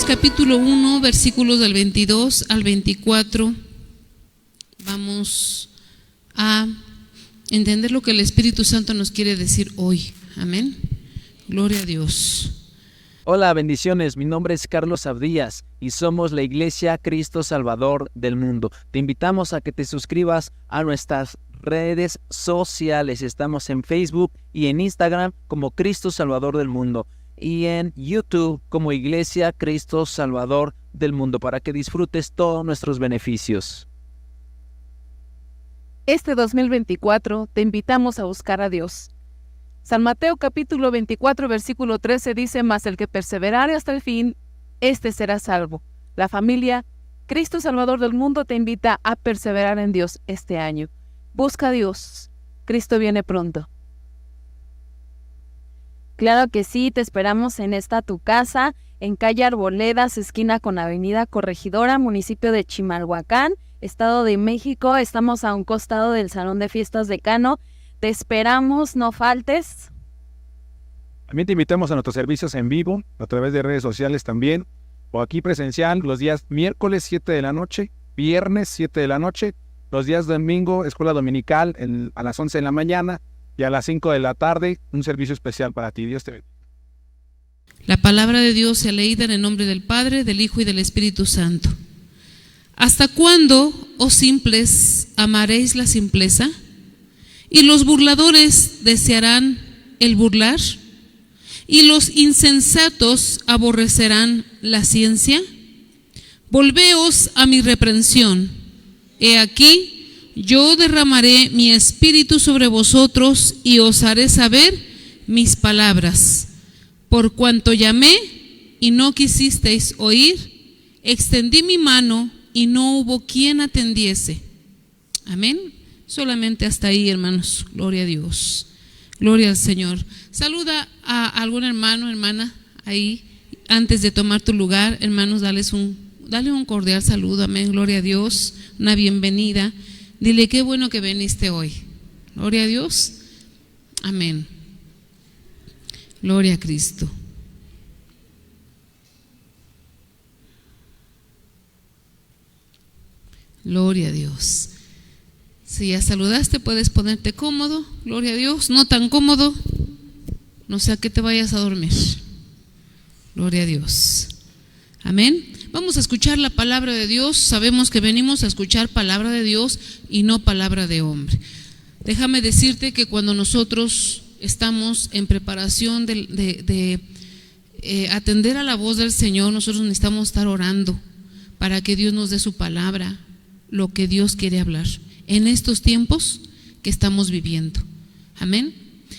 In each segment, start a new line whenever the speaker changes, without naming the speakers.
capítulo 1, versículos del 22 al 24. Vamos a entender lo que el Espíritu Santo nos quiere decir hoy. Amén. Gloria a Dios.
Hola, bendiciones. Mi nombre es Carlos Abdías y somos la Iglesia Cristo Salvador del Mundo. Te invitamos a que te suscribas a nuestras redes sociales. Estamos en Facebook y en Instagram como Cristo Salvador del Mundo y en YouTube como Iglesia Cristo Salvador del Mundo para que disfrutes todos nuestros beneficios.
Este 2024 te invitamos a buscar a Dios. San Mateo capítulo 24 versículo 13 dice: mas el que perseverare hasta el fin, éste será salvo. La familia Cristo Salvador del Mundo te invita a perseverar en Dios este año. Busca a Dios. Cristo viene pronto.
Claro que sí, te esperamos en esta tu casa, en calle Arboledas, esquina con avenida Corregidora, municipio de Chimalhuacán, Estado de México. Estamos a un costado del Salón de Fiestas de Cano. Te esperamos, no faltes.
También te invitamos a nuestros servicios en vivo, a través de redes sociales también, o aquí presencial, los días miércoles 7 de la noche, viernes 7 de la noche, los días domingo, escuela dominical a las 11 de la mañana, y a las 5 de la tarde, un servicio especial para ti. Dios te bendiga.
La palabra de Dios sea leída en el nombre del Padre, del Hijo y del Espíritu Santo. ¿Hasta cuándo, oh simples, amaréis la simpleza? ¿Y los burladores desearán el burlar? ¿Y los insensatos aborrecerán la ciencia? Volveos a mi reprensión. He aquí, yo derramaré mi espíritu sobre vosotros y os haré saber mis palabras. Por cuanto llamé y no quisisteis oír, extendí mi mano y no hubo quien atendiese. Amén. Solamente hasta ahí, hermanos. Gloria a Dios. Gloria al Señor. Saluda a algún hermano, hermana, ahí, antes de tomar tu lugar. Hermanos, dale un cordial saludo. Amén. Gloria a Dios. Una bienvenida. Dile, qué bueno que viniste hoy. Gloria a Dios. Amén. Gloria a Cristo. Gloria a Dios. Si ya saludaste, puedes ponerte cómodo. Gloria a Dios. No tan cómodo, no sea que te vayas a dormir. Gloria a Dios. Amén. Vamos a escuchar la palabra de Dios. Sabemos que venimos a escuchar palabra de Dios y no palabra de hombre. Déjame decirte que cuando nosotros estamos en preparación de atender a la voz del Señor, nosotros necesitamos estar orando para que Dios nos dé su palabra, lo que Dios quiere hablar en estos tiempos que estamos viviendo. Amén.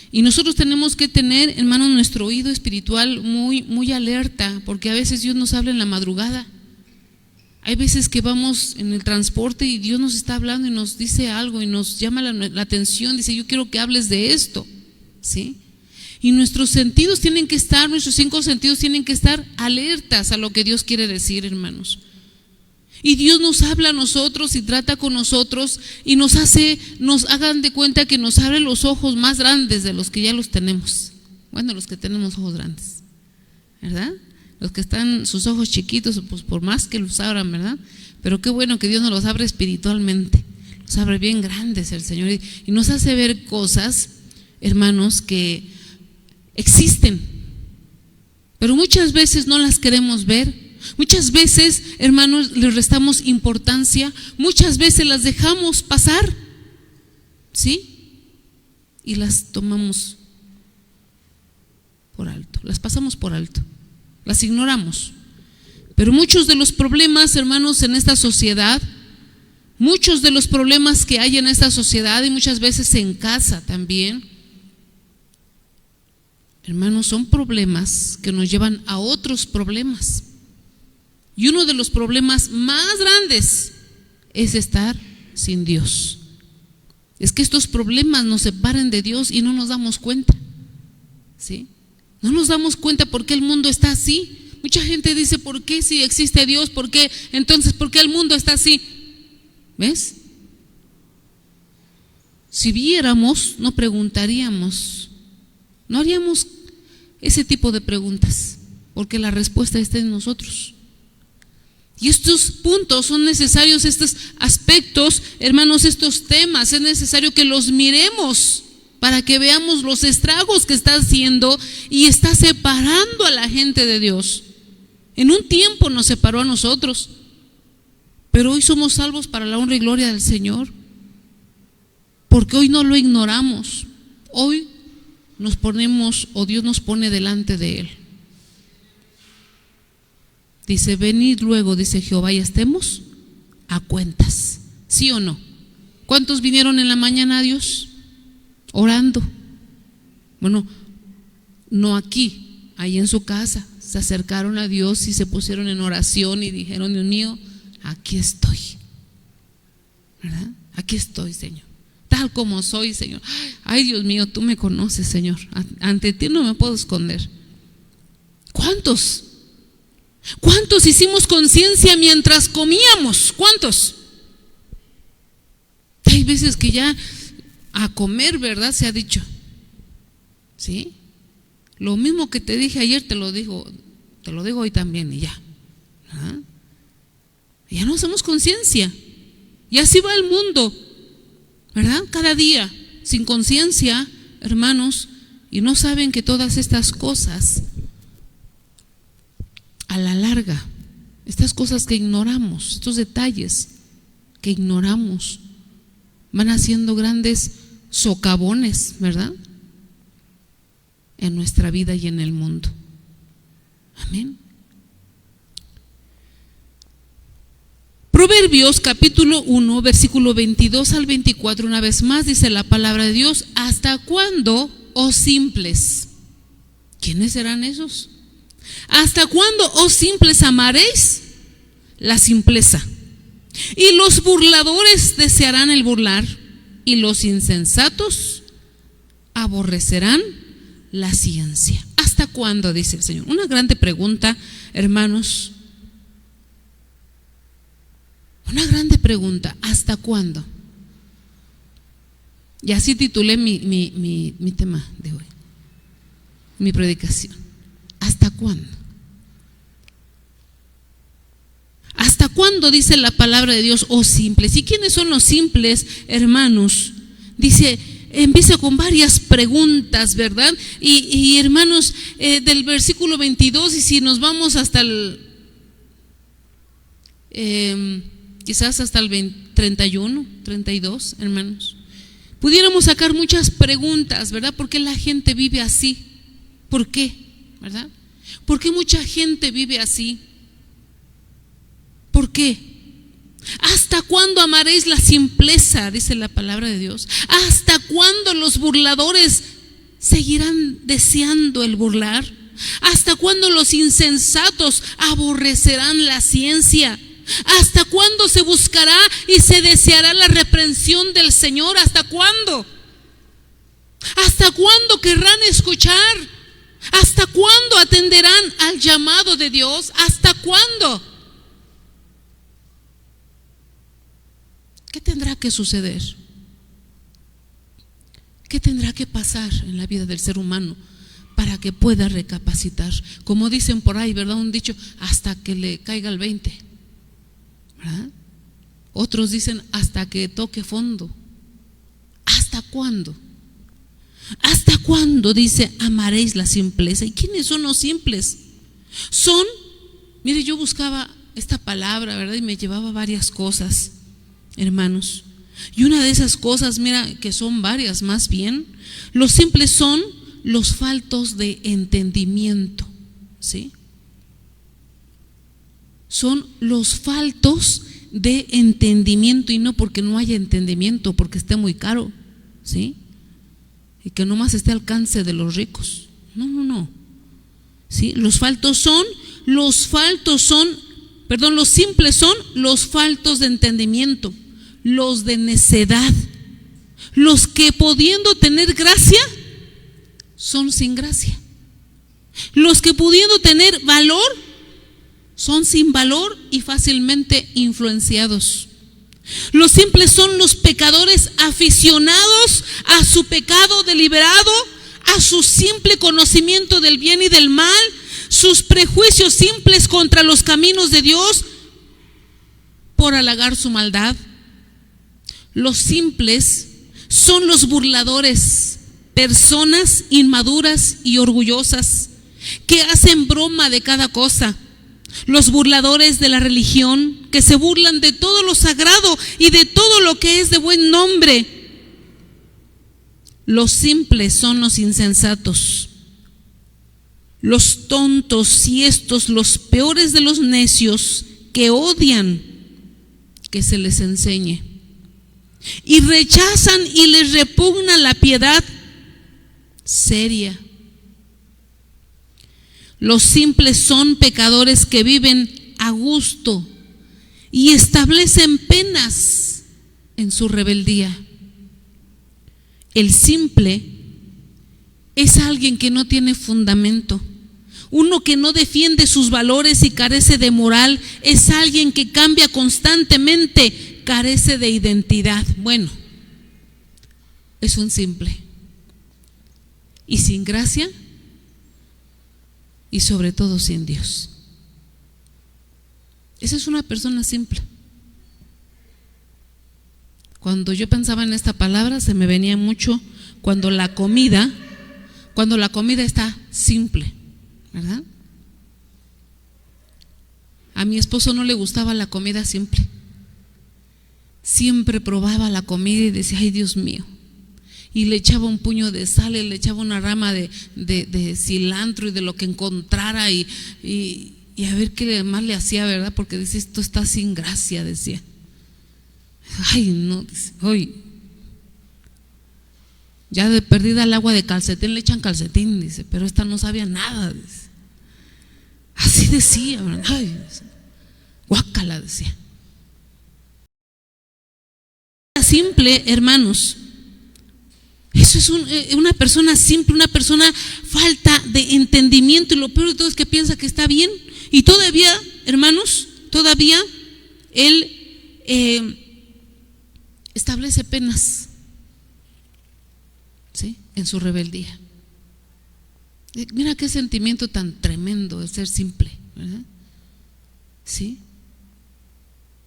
Y nosotros tenemos que tener, hermanos, nuestro oído espiritual muy alerta, porque a veces Dios nos habla en la madrugada. Hay veces que vamos en el transporte y Dios nos está hablando y nos dice algo y nos llama la atención, dice: yo quiero que hables de esto, ¿sí? Y nuestros sentidos tienen que estar, nuestros 5 sentidos tienen que estar alertas a lo que Dios quiere decir, hermanos. Y Dios nos habla a nosotros y trata con nosotros y nos hagan de cuenta que nos abre los ojos más grandes de los que ya los tenemos. Bueno, los que tenemos ojos grandes, ¿verdad? Los que están sus ojos chiquitos, pues por más que los abran, ¿verdad? Pero qué bueno que Dios nos los abre espiritualmente, los abre bien grandes el Señor y nos hace ver cosas, hermanos, que existen, pero muchas veces no las queremos ver. Muchas veces, hermanos, les restamos importancia, muchas veces las dejamos pasar, ¿sí? Y las tomamos por alto, las pasamos por alto, las ignoramos. Pero muchos de los problemas, hermanos, en esta sociedad, muchos de los problemas que hay en esta sociedad y muchas veces en casa también, hermanos, son problemas que nos llevan a otros problemas. Y uno de los problemas más grandes es estar sin Dios. Es que estos problemas nos separan de Dios y no nos damos cuenta, ¿sí? No nos damos cuenta por qué el mundo está así. Mucha gente dice: ¿por qué si existe Dios? ¿Por qué? Entonces, ¿por qué el mundo está así? ¿Ves? Si viéramos, no preguntaríamos, no haríamos ese tipo de preguntas, porque la respuesta está en nosotros. Y estos puntos son necesarios, estos aspectos, hermanos, estos temas, es necesario que los miremos para que veamos los estragos que está haciendo y está separando a la gente de Dios. En un tiempo nos separó a nosotros, pero hoy somos salvos para la honra y gloria del Señor, porque hoy no lo ignoramos. Hoy nos ponemos, o Dios nos pone delante de Él. Dice, venid luego, dice Jehová, y estemos a cuentas. ¿Sí o no? ¿Cuántos vinieron en la mañana a Dios? Orando. Bueno, no aquí, ahí en su casa. Se acercaron a Dios y se pusieron en oración y dijeron, Dios mío, aquí estoy. ¿Verdad? Aquí estoy, Señor. Tal como soy, Señor. Ay, Dios mío, tú me conoces, Señor. Ante ti no me puedo esconder. ¿Cuántos? ¿Cuántos hicimos conciencia mientras comíamos? ¿Cuántos? Hay veces que ya a comer, ¿verdad? Se ha dicho. ¿Sí? Lo mismo que te dije ayer te lo digo hoy también y ya. ¿Ah? Ya no hacemos conciencia. Y así va el mundo, ¿verdad? Cada día sin conciencia, hermanos, y no saben que todas estas cosas a la larga, estas cosas que ignoramos, estos detalles que ignoramos, van haciendo grandes socavones, ¿verdad? En nuestra vida y en el mundo. Amén. Proverbios capítulo 1, versículo 22 al 24, una vez más dice la palabra de Dios: ¿hasta cuándo, oh simples? ¿Quiénes serán esos? ¿Hasta cuándo, oh simples, amaréis la simpleza? Y los burladores desearán el burlar, y los insensatos aborrecerán la ciencia. ¿Hasta cuándo? Dice el Señor. Una grande pregunta, hermanos. Una grande pregunta. ¿Hasta cuándo? Y así titulé mi tema de hoy, mi predicación. ¿Hasta cuándo? ¿Hasta cuándo? Dice la palabra de Dios, oh simples. ¿Y quiénes son los simples, hermanos? Dice, empieza con varias preguntas, ¿verdad? Y hermanos, del versículo 22, y si nos vamos hasta el quizás hasta el 31, 32, hermanos, pudiéramos sacar muchas preguntas, ¿verdad? ¿Por qué la gente vive así? ¿Por qué? ¿Verdad? ¿Por qué mucha gente vive así? ¿Por qué? ¿Hasta cuándo amaréis la simpleza? Dice la palabra de Dios. ¿Hasta cuándo los burladores seguirán deseando el burlar? ¿Hasta cuándo los insensatos aborrecerán la ciencia? ¿Hasta cuándo se buscará y se deseará la reprensión del Señor? ¿Hasta cuándo? ¿Hasta cuándo querrán escuchar? ¿Hasta cuándo atenderán al llamado de Dios? ¿Hasta cuándo? ¿Qué tendrá que suceder? ¿Qué tendrá que pasar en la vida del ser humano para que pueda recapacitar? Como dicen por ahí, ¿verdad? Un dicho, hasta que le caiga el 20, ¿verdad? Otros dicen hasta que toque fondo. ¿Hasta cuándo? ¿Hasta cuándo? Dice, amaréis la simpleza. ¿Y quiénes son los simples? Son, mire, yo buscaba esta palabra, ¿verdad? Y me llevaba varias cosas, hermanos. Y una de esas cosas, mira, que son varias más bien, los simples son los faltos de entendimiento, ¿sí? Son los faltos de entendimiento, y no porque no haya entendimiento, porque esté muy caro, ¿sí? Y que nomás esté al alcance de los ricos. No. ¿Sí? Los simples son los faltos de entendimiento, los de necedad, los que pudiendo tener gracia son sin gracia, los que pudiendo tener valor son sin valor y fácilmente influenciados. Los simples son los pecadores aficionados a su pecado deliberado, a su simple conocimiento del bien y del mal, sus prejuicios simples contra los caminos de Dios, por halagar su maldad. Los simples son los burladores, personas inmaduras y orgullosas que hacen broma de cada cosa. Los burladores de la religión, que se burlan de todo lo sagrado y de todo lo que es de buen nombre. Los simples son los insensatos, los tontos y estos los peores de los necios, que odian que se les enseñe y rechazan y les repugna la piedad seria. Los simples son pecadores que viven a gusto y establecen penas en su rebeldía. El simple es alguien que no tiene fundamento. Uno que no defiende sus valores y carece de moral. Es alguien que cambia constantemente, carece de identidad. Bueno, es un simple. Y sin gracia, y sobre todo sin Dios. Esa es una persona simple. Cuando yo pensaba en esta palabra, se me venía mucho cuando la comida está simple, ¿verdad? A mi esposo no le gustaba la comida simple. Siempre probaba la comida y decía, ay Dios mío. Y le echaba un puño de sal, y le echaba una rama de cilantro y de lo que encontrara y a ver qué más le hacía, ¿verdad? Porque dice, esto está sin gracia, decía. Ay, no, dice, hoy ya de perdida el agua de calcetín le echan calcetín, dice, pero esta no sabía nada, dice. Así decía, ¿verdad? Ay, guácala, decía. Simple, hermanos. Eso es una persona simple, una persona falta de entendimiento, y lo peor de todo es que piensa que está bien. Y todavía, hermanos, todavía él establece penas, ¿sí?, en su rebeldía. Mira qué sentimiento tan tremendo de ser simple, ¿verdad? ¿Sí?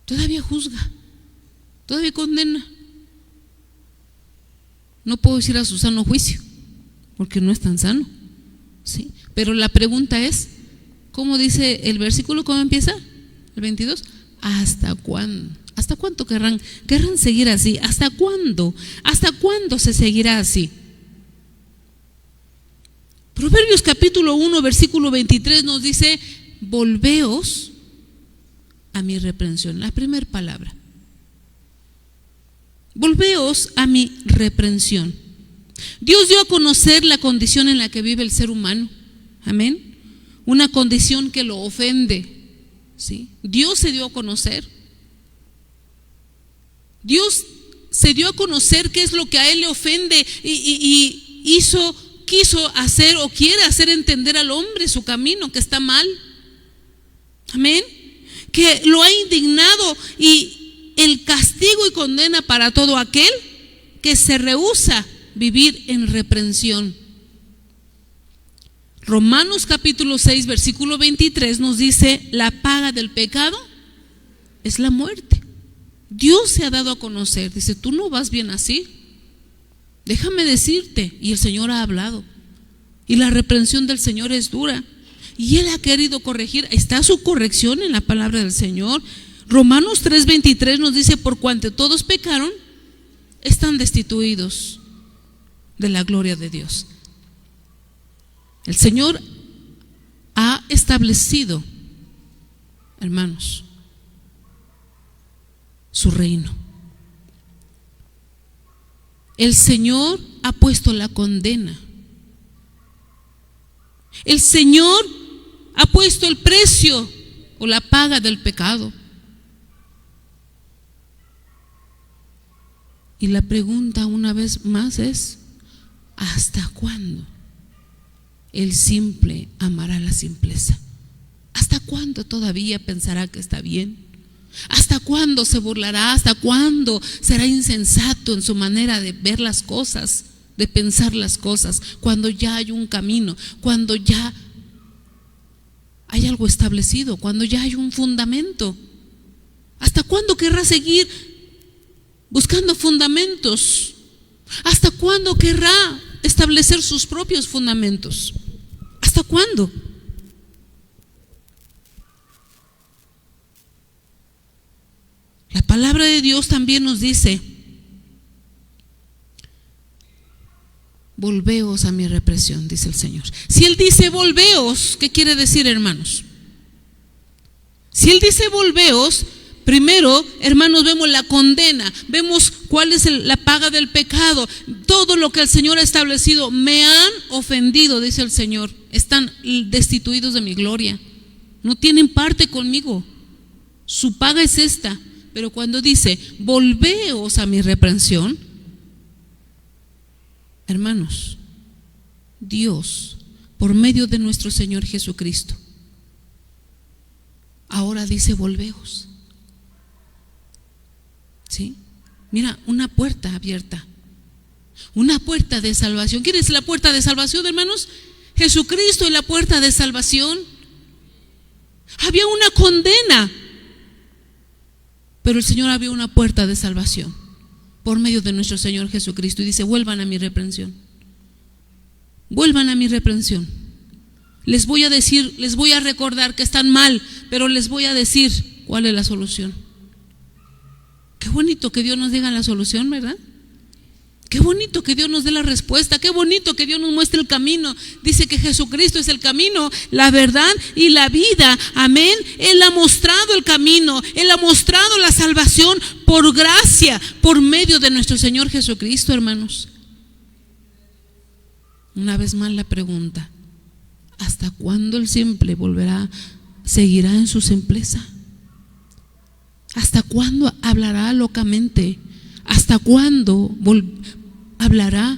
Todavía juzga, todavía condena. No puedo decir a su sano juicio, porque no es tan sano, ¿sí? Pero la pregunta es, ¿cómo dice el versículo? ¿Cómo empieza? El 22. ¿Hasta cuándo? ¿Hasta cuánto querrán seguir así? ¿Hasta cuándo? ¿Hasta cuándo se seguirá así? Proverbios capítulo 1, versículo 23 nos dice, volveos a mi reprensión. La primera palabra. Volveos a mi reprensión. Dios dio a conocer la condición en la que vive el ser humano. Amén. Una condición que lo ofende, ¿sí? Dios se dio a conocer. Dios se dio a conocer qué es lo que a él le ofende y quiso hacer o quiere hacer entender al hombre su camino, que está mal. Amén. Que lo ha indignado, y el castigo y condena para todo aquel que se rehúsa vivir en reprensión. Romanos capítulo 6, versículo 23 nos dice, la paga del pecado es la muerte. Dios se ha dado a conocer, dice, tú no vas bien así, déjame decirte. Y el Señor ha hablado, y la reprensión del Señor es dura, y Él ha querido corregir. Está su corrección en la palabra del Señor. Romanos 3:23 nos dice, por cuanto todos pecaron, están destituidos de la gloria de Dios. El Señor ha establecido, hermanos, su reino. El Señor ha puesto la condena. El Señor ha puesto el precio o la paga del pecado. Y la pregunta una vez más es, ¿hasta cuándo el simple amará la simpleza? ¿Hasta cuándo todavía pensará que está bien? ¿Hasta cuándo se burlará? ¿Hasta cuándo será insensato en su manera de ver las cosas, de pensar las cosas? Cuando ya hay un camino, cuando ya hay algo establecido, cuando ya hay un fundamento. ¿Hasta cuándo querrá seguir buscando fundamentos? ¿Hasta cuándo querrá establecer sus propios fundamentos? ¿Hasta cuándo? La palabra de Dios también nos dice: volveos a mi represión, dice el Señor. Si Él dice volveos, ¿qué quiere decir, hermanos? Si Él dice volveos, primero, hermanos, vemos la condena, vemos cuál es la paga del pecado, todo lo que el Señor ha establecido. Me han ofendido, dice el Señor, están destituidos de mi gloria, no tienen parte conmigo, su paga es esta. Pero cuando dice volveos a mi reprensión, hermanos, Dios, por medio de nuestro Señor Jesucristo, ahora dice volveos. ¿Sí? Mira, una puerta abierta, una puerta de salvación. ¿Quién es la puerta de salvación, hermanos? Jesucristo es la puerta de salvación. Había una condena, pero el Señor abrió una puerta de salvación por medio de nuestro Señor Jesucristo, y dice: vuelvan a mi reprensión, vuelvan a mi reprensión. Les voy a decir, les voy a recordar que están mal, pero les voy a decir cuál es la solución. Qué bonito que Dios nos diga la solución, ¿verdad? Qué bonito que Dios nos dé la respuesta, qué bonito que Dios nos muestre el camino. Dice que Jesucristo es el camino, la verdad y la vida. Amén. Él ha mostrado el camino, Él ha mostrado la salvación por gracia, por medio de nuestro Señor Jesucristo, hermanos. Una vez más la pregunta: ¿hasta cuándo el simple seguirá en su simpleza? ¿Hasta cuándo hablará locamente? ¿Hasta cuándo hablará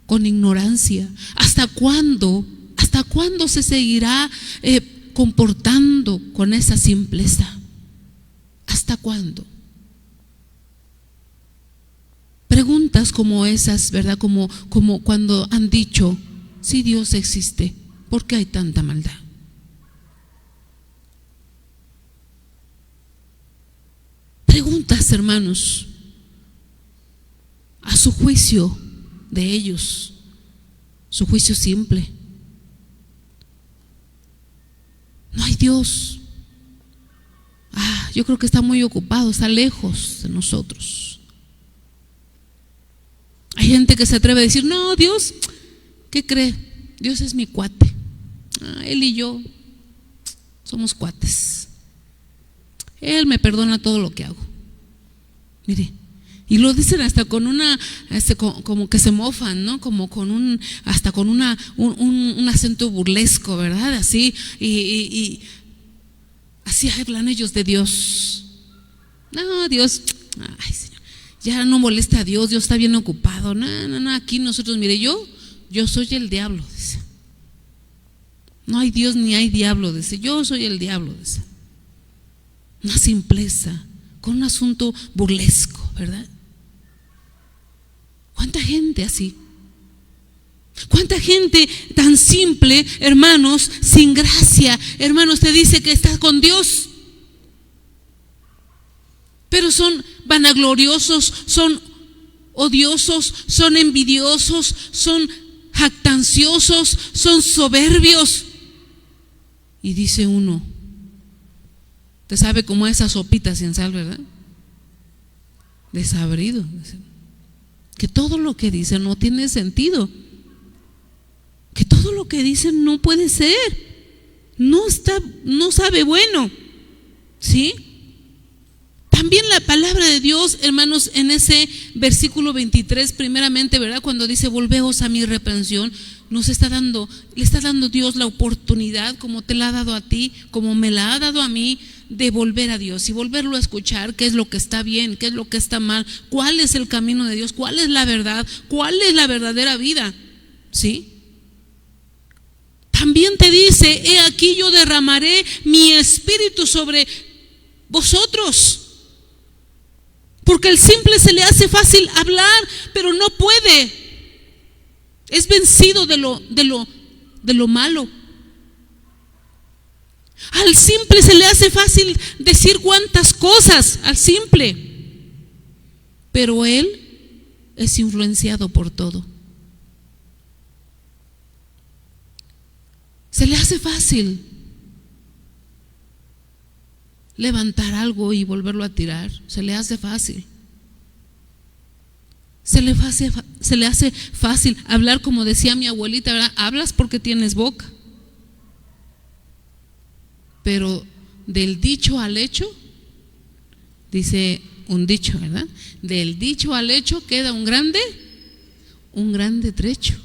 con ignorancia? ¿Hasta cuándo se seguirá comportando con esa simpleza? ¿Hasta cuándo? Preguntas como esas, ¿verdad? Como cuando han dicho: si Dios existe, ¿por qué hay tanta maldad? Preguntas, hermanos, a su juicio de ellos, su juicio simple. No hay Dios. Yo creo que está muy ocupado, está lejos de nosotros. Hay gente que se atreve a decir: no, Dios, ¿qué cree? Dios es mi cuate. Él y yo somos cuates. Él me perdona todo lo que hago. Mire, y lo dicen hasta con una, como que se mofan, ¿no? Como con hasta con un acento burlesco, ¿verdad? Así, y así hablan ellos de Dios. No, Dios, ay, Señor, ya no molesta a Dios, Dios está bien ocupado. No, aquí nosotros, mire, yo soy el diablo, dice. No hay Dios ni hay diablo, dice. Yo soy el diablo, dice. Una simpleza, con un asunto burlesco, ¿verdad? ¿Cuánta gente así? ¿Cuánta gente tan simple, hermanos, sin gracia, hermanos, te dice que estás con Dios? Pero son vanagloriosos, son odiosos, son envidiosos, son jactanciosos, son soberbios. Y dice uno: te sabe como esa sopita sin sal, ¿verdad? Desabrido. Que todo lo que dice no tiene sentido. Que todo lo que dice no puede ser. No sabe bueno. ¿Sí? También la palabra de Dios, hermanos, en ese versículo 23, primeramente, ¿verdad? Cuando dice: volveos a mi reprensión, le está dando Dios la oportunidad, como te la ha dado a ti, como me la ha dado a mí, de volver a Dios y volverlo a escuchar. ¿Qué es lo que está bien? ¿Qué es lo que está mal? ¿Cuál es el camino de Dios? ¿Cuál es la verdad? ¿Cuál es la verdadera vida? ¿Sí? También te dice: he aquí yo derramaré mi espíritu sobre vosotros. Porque al simple se le hace fácil hablar, pero no puede. Es vencido de lo malo. Al simple se le hace fácil decir cuantas cosas, al simple. Pero él es influenciado por todo. Se le hace fácil levantar algo y volverlo a tirar. Se le hace fácil. Se le hace fácil hablar, como decía mi abuelita, ¿verdad? Hablas porque tienes boca. Pero del dicho al hecho, dice un dicho, ¿verdad? Del dicho al hecho queda un grande trecho.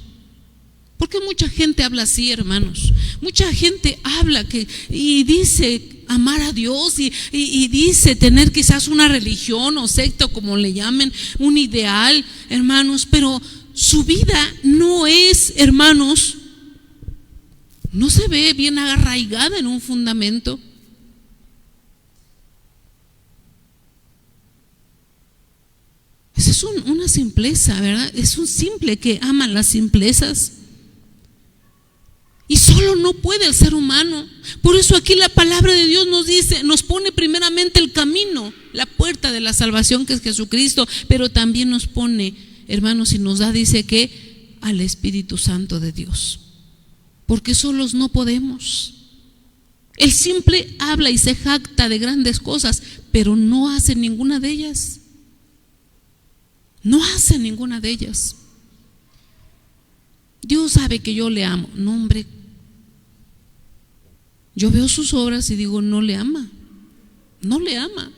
Porque mucha gente habla así, hermanos. Mucha gente habla y dice amar a Dios y dice tener quizás una religión o secta, como le llamen, un ideal, hermanos, pero su vida no es, hermanos, no se ve bien arraigada en un fundamento. Esa es una simpleza, ¿verdad? Es un simple que ama las simplezas. Y solo no puede el ser humano. Por eso aquí la palabra de Dios nos dice, nos pone primeramente el camino, la puerta de la salvación, que es Jesucristo, pero también nos pone, hermanos, y nos da, dice que al Espíritu Santo de Dios. Porque solos no podemos. El simple habla y se jacta de grandes cosas, pero no hace ninguna de ellas. No hace ninguna de ellas. Dios sabe que yo le amo. No, hombre. Yo veo sus obras y digo, no le ama. No le ama.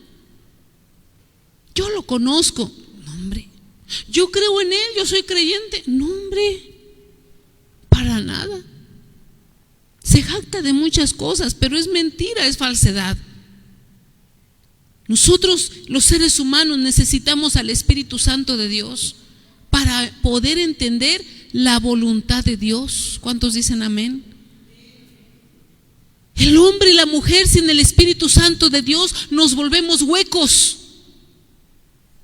Yo lo conozco. No, hombre. Yo creo en él, yo soy creyente. No, hombre. Para nada. Se jacta de muchas cosas, pero es mentira, es falsedad. Nosotros, los seres humanos, necesitamos al Espíritu Santo de Dios para poder entender la voluntad de Dios. ¿Cuántos dicen amén? El hombre y la mujer sin el Espíritu Santo de Dios nos volvemos huecos.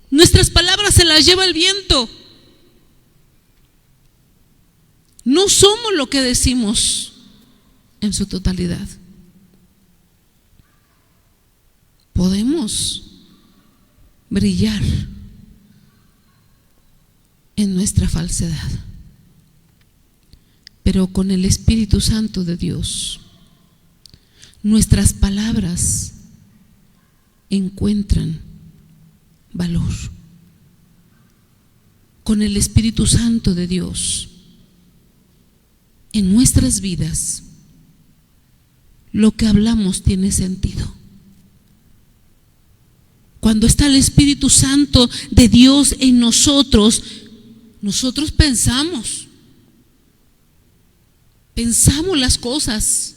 Nuestras palabras se las lleva el viento. No somos lo que decimos en su totalidad. Podemos brillar en nuestra falsedad, pero con el Espíritu Santo de Dios, nuestras palabras encuentran valor. Con el Espíritu Santo de Dios, en nuestras vidas, lo que hablamos tiene sentido. Cuando está el Espíritu Santo de Dios en nosotros, nosotros pensamos las cosas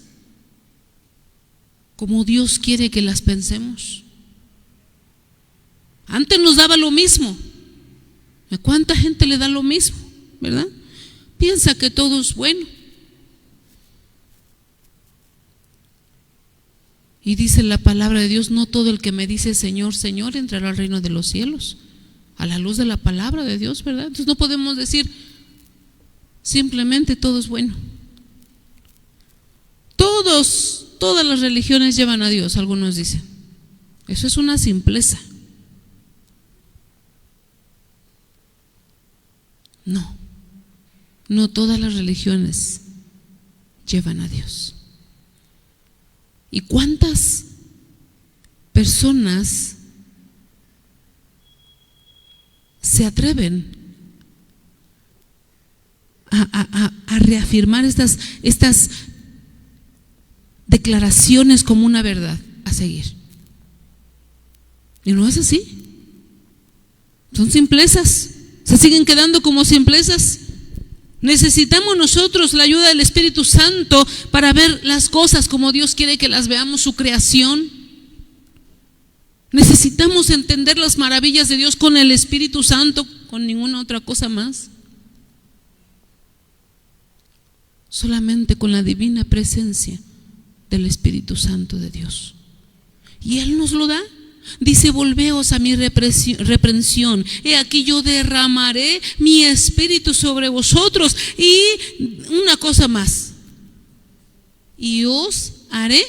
como Dios quiere que las pensemos. Antes nos daba lo mismo. ¿A cuánta gente le da lo mismo, verdad? Piensa que todo es bueno. Y dice la palabra de Dios, no todo el que me dice Señor, Señor entrará al reino de los cielos. A la luz de la palabra de Dios, ¿verdad? Entonces no podemos decir simplemente todo es bueno. Todas las religiones llevan a Dios, algunos dicen. Eso es una simpleza. No todas las religiones llevan a Dios. ¿Y cuántas personas se atreven a reafirmar estas declaraciones como una verdad a seguir? Y no es así. Son simplezas. Se siguen quedando como simplezas. Necesitamos nosotros la ayuda del Espíritu Santo para ver las cosas como Dios quiere que las veamos, su creación. Necesitamos entender las maravillas de Dios con el Espíritu Santo, con ninguna otra cosa más. Solamente con la divina presencia del Espíritu Santo de Dios. Y Él nos lo da. Dice, volveos a mi reprensión. He aquí yo derramaré mi espíritu sobre vosotros. Y una cosa más. Y os haré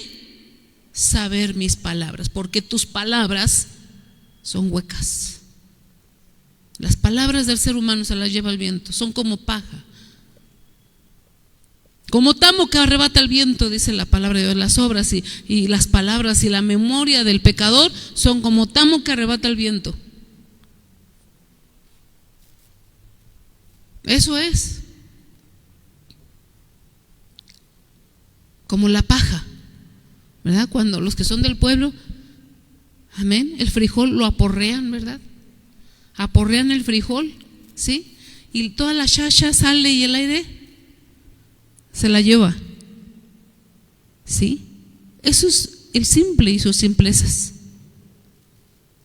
saber mis palabras, porque tus palabras son huecas. Las palabras del ser humano se las lleva el viento, son como paja, como tamo que arrebata el viento, dice la palabra de Dios. Las obras y las palabras y la memoria del pecador son como tamo que arrebata el viento. Eso es como la paja, ¿verdad? Cuando los que son del pueblo, amén, el frijol lo aporrean, ¿verdad? Aporrean el frijol, ¿sí? Y toda la chacha sale y el aire se la lleva, ¿sí? Eso es el simple y sus simplezas.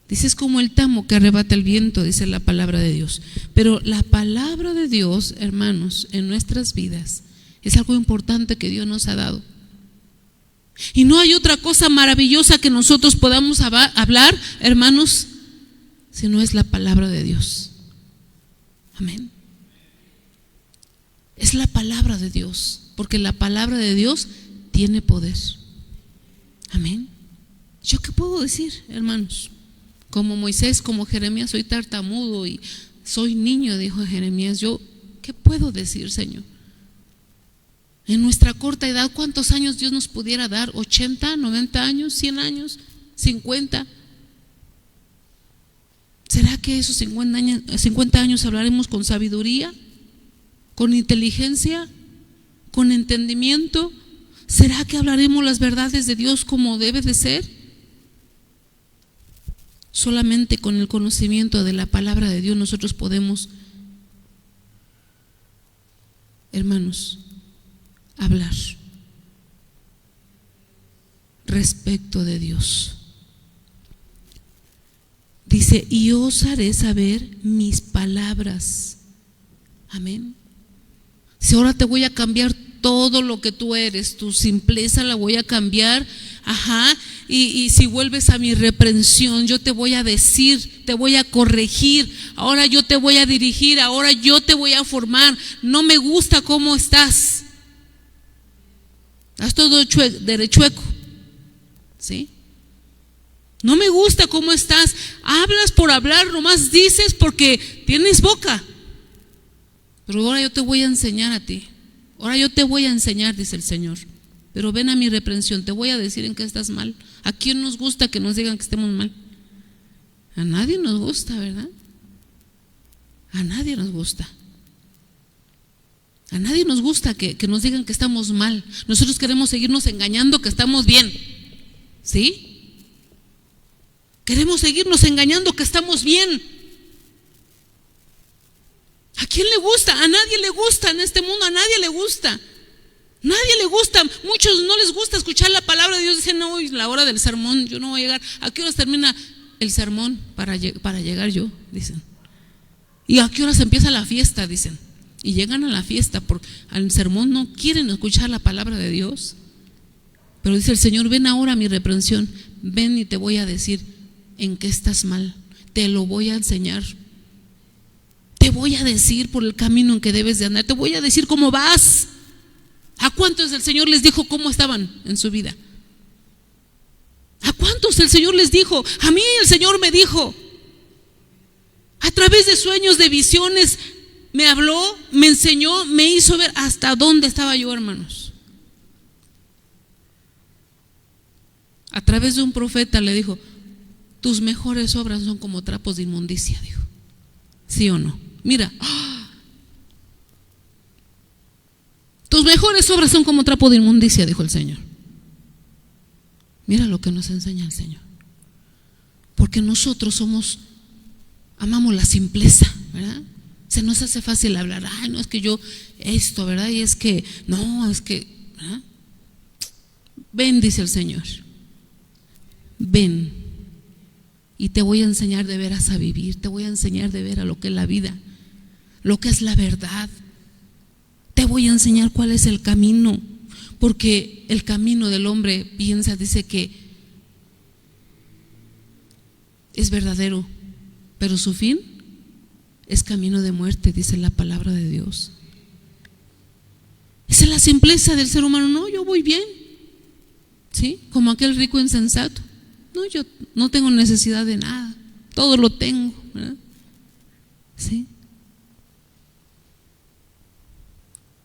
Dice, es como el tamo que arrebata el viento, dice la palabra de Dios. Pero la palabra de Dios, hermanos, en nuestras vidas es algo importante que Dios nos ha dado. Y no hay otra cosa maravillosa que nosotros podamos hablar, hermanos, si no es la palabra de Dios. Amén. Es la palabra de Dios, porque la palabra de Dios tiene poder. Amén. ¿Yo qué puedo decir, hermanos? Como Moisés, como Jeremías, soy tartamudo y soy niño, dijo Jeremías. ¿Yo qué puedo decir, Señor? En nuestra corta edad, ¿cuántos años Dios nos pudiera dar? ¿80, 90 años, 100 años, 50? ¿Será que esos 50 años hablaremos con sabiduría, con inteligencia, con entendimiento? ¿Será que hablaremos las verdades de Dios como debe de ser? Solamente con el conocimiento de la palabra de Dios nosotros podemos, hermanos, hablar respecto de Dios. Dice, y os haré saber mis palabras. Amén. Si ahora te voy a cambiar todo lo que tú eres, tu simpleza la voy a cambiar, y si vuelves a mi reprensión, yo te voy a decir, te voy a corregir, ahora yo te voy a dirigir, ahora yo te voy a formar. No me gusta cómo estás, estás todo derechueco, ¿sí? No me gusta cómo estás, hablas por hablar, nomás dices porque tienes boca. Pero ahora yo te voy a enseñar a ti. Ahora yo te voy a enseñar, dice el Señor. Pero ven a mi reprensión, te voy a decir en qué estás mal. ¿A quién nos gusta que nos digan que estemos mal? A nadie nos gusta, ¿verdad? A nadie nos gusta. A nadie nos gusta que nos digan que estamos mal. Nosotros queremos seguirnos engañando que estamos bien. ¿Sí? Queremos seguirnos engañando que estamos bien. ¿A quién le gusta? A nadie le gusta en este mundo, a nadie le gusta. Nadie le gusta, muchos no les gusta escuchar la palabra de Dios. Dicen, no, hoy es la hora del sermón, yo no voy a llegar. ¿A qué horas termina el sermón para llegar yo? Dicen. ¿Y a qué horas empieza la fiesta? Dicen. Y llegan a la fiesta, porque al sermón no quieren escuchar la palabra de Dios. Pero dice el Señor, ven ahora a mi reprensión, ven y te voy a decir en qué estás mal, te lo voy a enseñar. Te voy a decir por el camino en que debes de andar, te voy a decir cómo vas. ¿A cuántos el Señor les dijo cómo estaban en su vida? ¿A cuántos el Señor les dijo? A mí el Señor me dijo, a través de sueños, de visiones, me habló, me enseñó, me hizo ver hasta dónde estaba yo, hermanos. A través de un profeta le dijo, tus mejores obras son como trapos de inmundicia, dijo. ¿Sí o no? Mira, tus mejores obras son como trapo de inmundicia, dijo el Señor. Mira lo que nos enseña el Señor. Porque nosotros amamos la simpleza, ¿verdad? Se nos hace fácil hablar, ay, no es que yo esto, ¿verdad? Y es que, no, es que, ¿verdad? Ven, dice el Señor, ven y te voy a enseñar de veras a vivir, te voy a enseñar de veras lo que es la vida, lo que es la verdad. Te voy a enseñar cuál es el camino, porque el camino del hombre dice que es verdadero, pero su fin es camino de muerte, dice la palabra de Dios. Esa es la simpleza del ser humano. No, yo voy bien. ¿Sí? Como aquel rico insensato. No, yo no tengo necesidad de nada, todo lo tengo, ¿verdad? ¿Sí?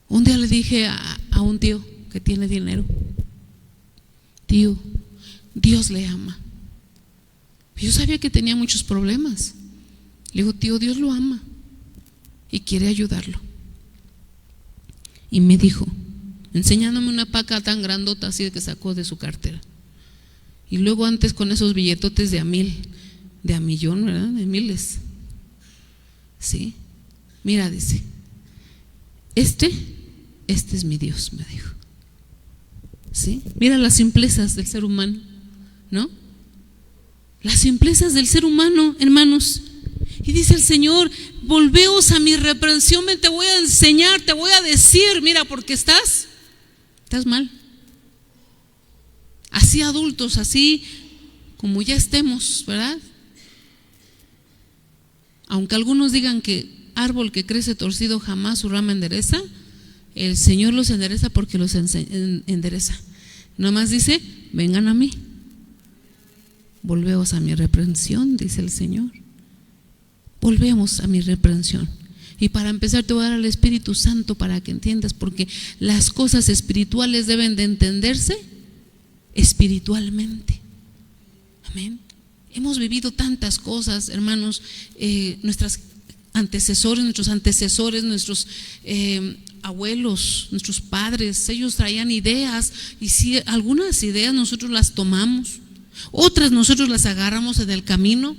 Un día le dije a un tío que tiene dinero: tío, Dios le ama. Yo sabía que tenía muchos problemas. Le digo: tío, Dios lo ama y quiere ayudarlo. Y me dijo, enseñándome una paca tan grandota así que sacó de su cartera, y luego antes con esos billetotes de a 1,000, de a 1,000,000, ¿verdad? De miles. Sí, mira, dice, este es mi Dios, me dijo. ¿Sí? Mira las simplezas del ser humano, ¿no? Las simplezas del ser humano, hermanos. Y dice el Señor: volveos a mi reprensión, te voy a enseñar, te voy a decir, mira, porque estás mal. Así adultos, así como ya estemos, ¿verdad? Aunque algunos digan que árbol que crece torcido jamás su rama endereza, el Señor los endereza porque los endereza. Nomás dice: vengan a mí, volveos a mi reprensión, dice el Señor. Volvemos a mi reprensión. Y para empezar te voy a dar al Espíritu Santo para que entiendas, porque las cosas espirituales deben de entenderse espiritualmente. Amén. Hemos vivido tantas cosas, hermanos, nuestros antecesores, nuestros abuelos, nuestros padres, ellos traían ideas, y si algunas ideas nosotros las tomamos, otras nosotros las agarramos en el camino,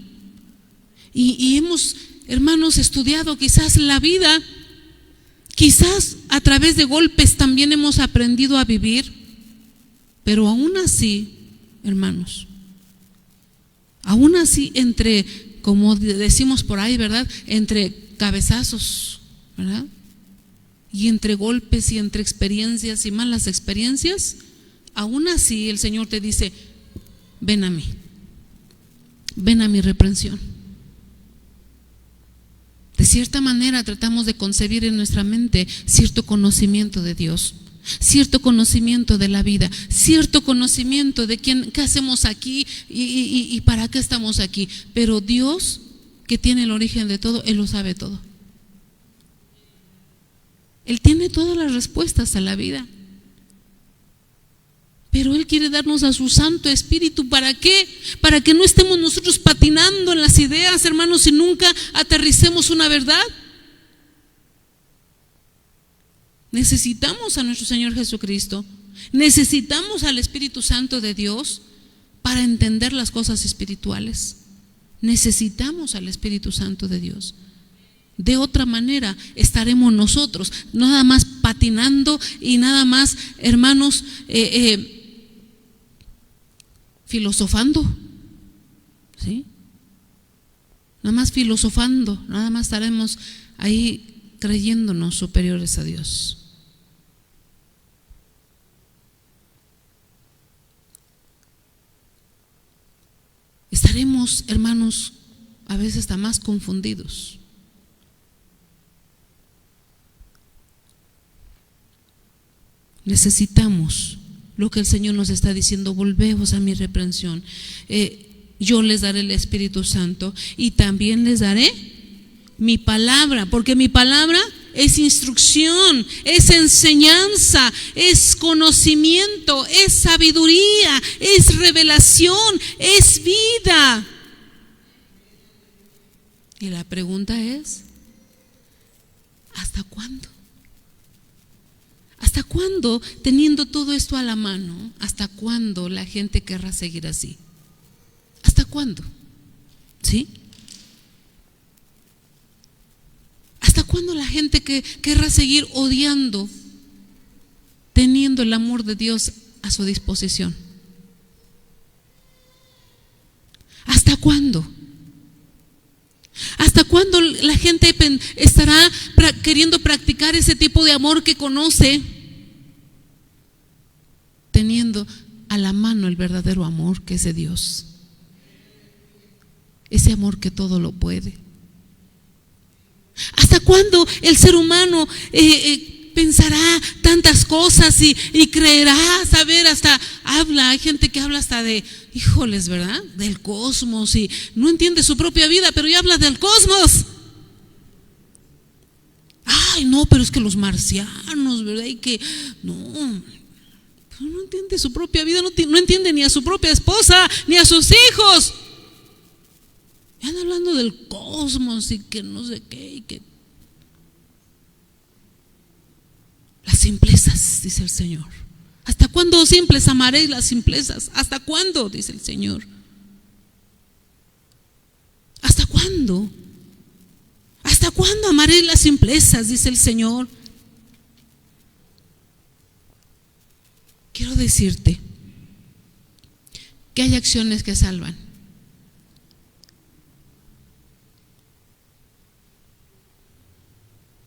y hemos, hermanos, estudiado quizás la vida, quizás a través de golpes también hemos aprendido a vivir, pero aún así, hermanos, aún así, entre, como decimos por ahí, ¿verdad?, entre cabezazos, ¿verdad?, y entre golpes y entre experiencias y malas experiencias, aún así el Señor te dice: ven a mí, ven a mi reprensión. De cierta manera tratamos de concebir en nuestra mente cierto conocimiento de Dios, cierto conocimiento de la vida, cierto conocimiento de qué hacemos aquí y para qué estamos aquí. Pero Dios, que tiene el origen de todo, Él lo sabe todo. Él tiene todas las respuestas a la vida. Pero Él quiere darnos a su Santo Espíritu. ¿Para qué? Para que no estemos nosotros patinando en las ideas, hermanos, y nunca aterricemos una verdad. Necesitamos a nuestro Señor Jesucristo. Necesitamos al Espíritu Santo de Dios para entender las cosas espirituales. Necesitamos al Espíritu Santo de Dios. De otra manera estaremos nosotros nada más patinando y nada más, hermanos, filosofando, ¿sí? Nada más filosofando, nada más estaremos ahí creyéndonos superiores a Dios. Estaremos, hermanos, a veces hasta más confundidos. Necesitamos lo que el Señor nos está diciendo: volveos a mi reprensión. Yo les daré el Espíritu Santo y también les daré mi palabra, porque mi palabra es instrucción, es enseñanza, es conocimiento, es sabiduría, es revelación, es vida. Y la pregunta es: ¿hasta cuándo? ¿Hasta cuándo, teniendo todo esto a la mano, hasta cuándo la gente querrá seguir así? ¿Hasta cuándo? ¿Sí? ¿Hasta cuándo la gente querrá seguir odiando, teniendo el amor de Dios a su disposición? ¿Hasta cuándo? ¿Hasta cuándo la gente estará queriendo practicar ese tipo de amor que conoce, teniendo a la mano el verdadero amor que es de Dios? Ese amor que todo lo puede. ¿Hasta cuándo el ser humano pensará tantas cosas y creerá saber, hasta habla, hay gente que habla hasta de, híjoles, ¿verdad? Del cosmos, y no entiende su propia vida, pero ya habla del cosmos. Ay, no, pero es que los marcianos, ¿verdad? Y que, no entiende su propia vida, no entiende ni a su propia esposa, ni a sus hijos. Ya andan hablando del cosmos y que no sé qué, y que las simplezas, dice el Señor. ¿Hasta cuándo, oh simples, amaréis las simplezas? ¿Hasta cuándo? Dice el Señor. ¿Hasta cuándo? ¿Hasta cuándo amaréis las simplezas? Dice el Señor. Quiero decirte que hay acciones que salvan.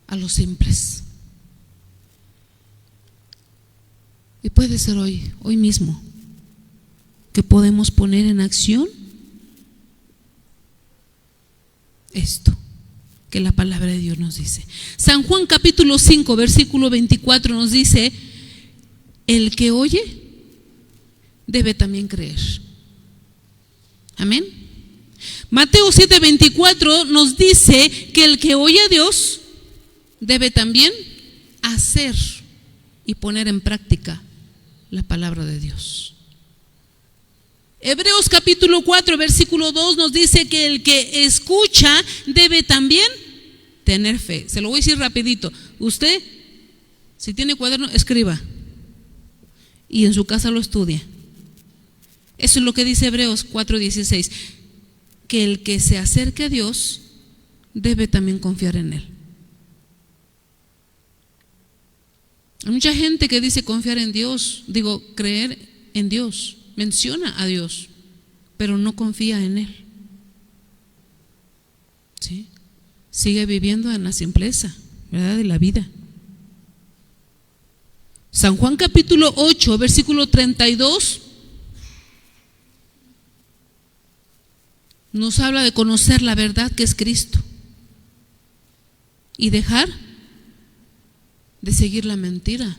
A los simples. Y puede ser hoy mismo, que podemos poner en acción esto que la palabra de Dios nos dice. San Juan capítulo 5 versículo 24 nos dice: el que oye debe también creer. Amén. Mateo 7:24 nos dice que el que oye a Dios debe también hacer y poner en práctica la palabra de Dios. Hebreos capítulo 4 versículo 2 nos dice que el que escucha debe también tener fe. Se lo voy a decir rapidito. Usted, si tiene cuaderno, escriba y en su casa lo estudia. Eso es lo que dice Hebreos 4:16, que el que se acerque a Dios debe también confiar en Él. Hay mucha gente que dice confiar en Dios, creer en Dios, menciona a Dios, pero no confía en Él. ¿Sí? Sigue viviendo en la simpleza, ¿verdad?, de la vida. San Juan capítulo 8, versículo 32 nos habla de conocer la verdad que es Cristo y dejar de seguir la mentira.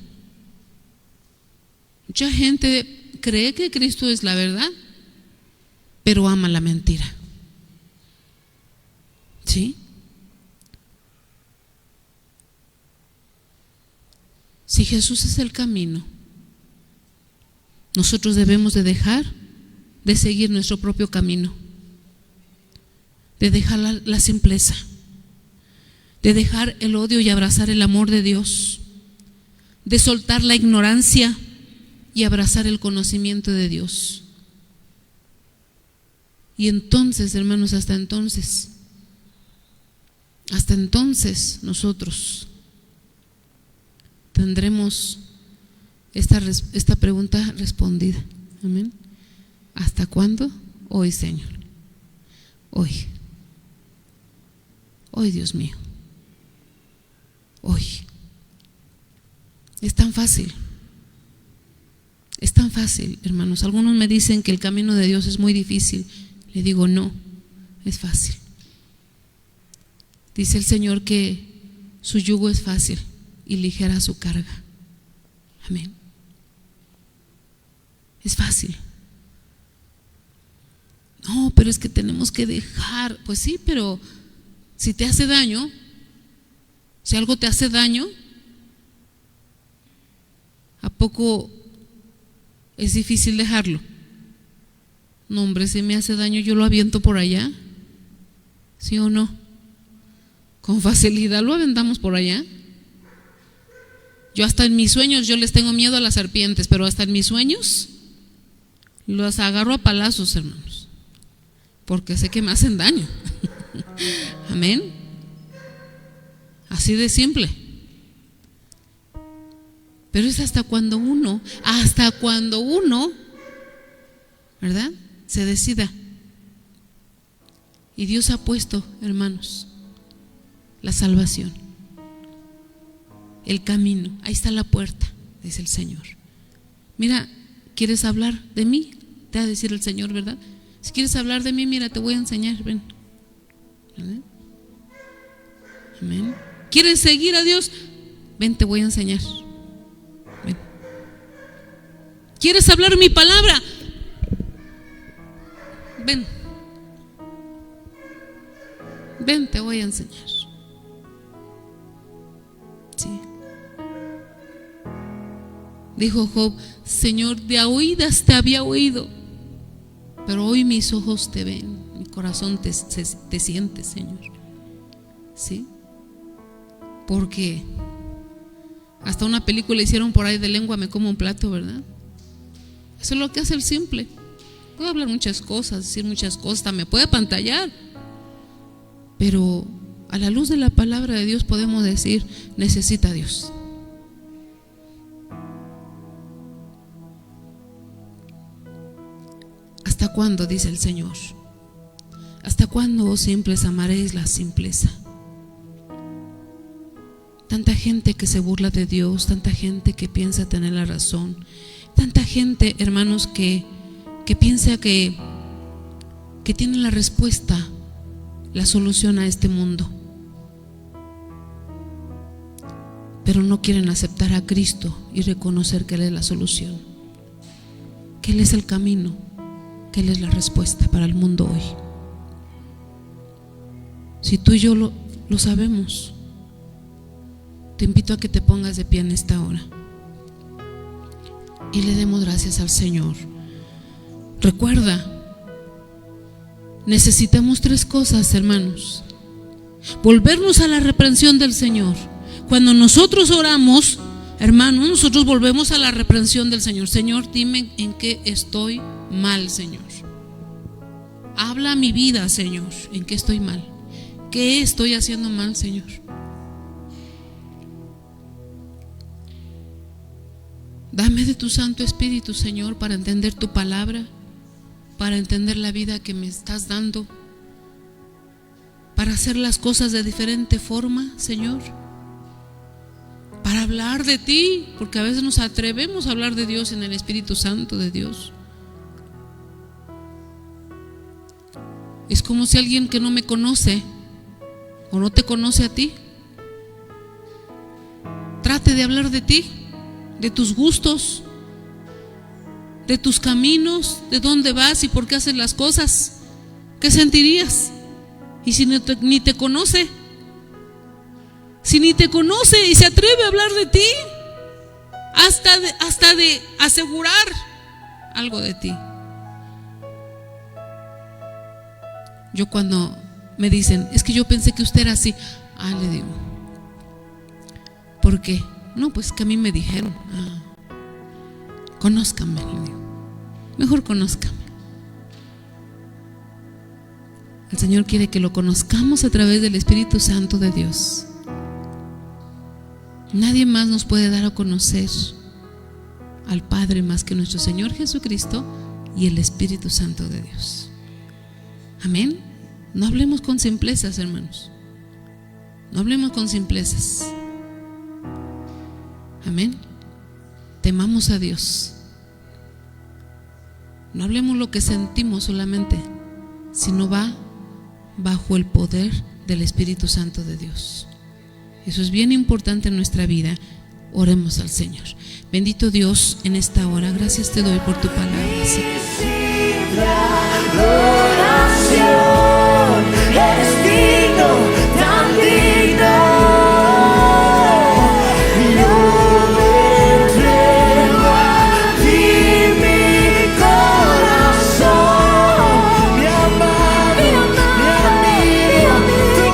Mucha gente cree que Cristo es la verdad, pero ama la mentira. ¿Sí? Si Jesús es el camino, nosotros debemos de dejar de seguir nuestro propio camino, de dejar la simpleza, de dejar el odio y abrazar el amor de Dios, de soltar la ignorancia y abrazar el conocimiento de Dios. Y entonces, hermanos, hasta entonces nosotros tendremos esta pregunta respondida. Amén. ¿Hasta cuándo? Hoy, Señor. Hoy, Dios mío. Hoy. Es tan fácil, hermanos. Algunos me dicen que el camino de Dios es muy difícil. Le digo, no, es fácil. Dice el Señor que su yugo es fácil y ligera su carga. Amén. Es fácil. No, pero es que tenemos que dejar. Pues sí, pero si te hace daño, si algo te hace daño, ¿a poco es difícil dejarlo? No, hombre, si me hace daño yo lo aviento por allá. ¿Sí o no? Con facilidad lo aventamos por allá. Yo hasta en mis sueños, yo les tengo miedo a las serpientes, pero hasta en mis sueños los agarro a palazos, hermanos, porque sé que me hacen daño. Amén. Así de simple. Pero es hasta cuando uno, ¿verdad?, se decida. Y Dios ha puesto, hermanos, la salvación, el camino. Ahí está la puerta, dice el Señor. Mira, ¿quieres hablar de mí? Te va a decir el Señor, ¿verdad? Si quieres hablar de mí, mira, te voy a enseñar, ven. ¿Verdad? Amén. ¿Quieres seguir a Dios? ven, te voy a enseñar. Ven. ¿Quieres hablar mi palabra? Ven. Ven, te voy a enseñar. Sí. Dijo Job, Señor, de a oídas te había oído, pero hoy mis ojos te ven, mi corazón te siente, Señor. ¿Sí? Porque hasta una película hicieron por ahí de lengua me como un plato, ¿verdad? Eso es lo que hace el simple. Puede hablar muchas cosas, decir muchas cosas, hasta me puede apantallar, pero a la luz de la palabra de Dios podemos decir, necesita a Dios. ¿Hasta cuándo? Dice el Señor. ¿Hasta cuándo, oh simples, amaréis la simpleza? Tanta gente que se burla de Dios, tanta gente que piensa tener la razón, tanta gente, hermanos, que piensa que tiene la respuesta, la solución a este mundo, pero no quieren aceptar a Cristo y reconocer que Él es la solución, que Él es el camino, que Él es la respuesta para el mundo hoy. Si tú y yo lo sabemos, te invito a que te pongas de pie en esta hora y le demos gracias al Señor. Recuerda, necesitamos 3 cosas, hermanos: volvernos a la reprensión del Señor. Cuando nosotros oramos, hermanos, nosotros volvemos a la reprensión del Señor. Señor, dime en qué estoy mal, Señor. Habla mi vida, Señor, en qué estoy mal. ¿Qué estoy haciendo mal, Señor? Dame de tu Santo Espíritu, Señor, para entender tu palabra, para entender la vida que me estás dando, para hacer las cosas de diferente forma, Señor, para hablar de ti, porque a veces nos atrevemos a hablar de Dios en el Espíritu Santo de Dios. Es como si alguien que no me conoce o no te conoce a ti trate de hablar de ti, de tus gustos, de tus caminos, de dónde vas y por qué haces las cosas. ¿Qué sentirías? Y si ni te conoce, si ni te conoce y se atreve a hablar de ti, hasta de asegurar algo de ti. Yo cuando me dicen, es que yo pensé que usted era así, le digo, ¿por qué? No, pues que a mí me dijeron. Conózcame, le digo. Mejor conózcame. El Señor quiere que lo conozcamos a través del Espíritu Santo de Dios. Nadie más nos puede dar a conocer al Padre más que nuestro Señor Jesucristo y el Espíritu Santo de Dios. Amén. No hablemos con simplezas, hermanos. No hablemos con simplezas. Amén. Temamos a Dios. No hablemos lo que sentimos solamente, sino va bajo el poder del Espíritu Santo de Dios. Eso es bien importante en nuestra vida. Oremos al Señor. Bendito Dios, en esta hora, gracias te doy por tu palabra, Señor.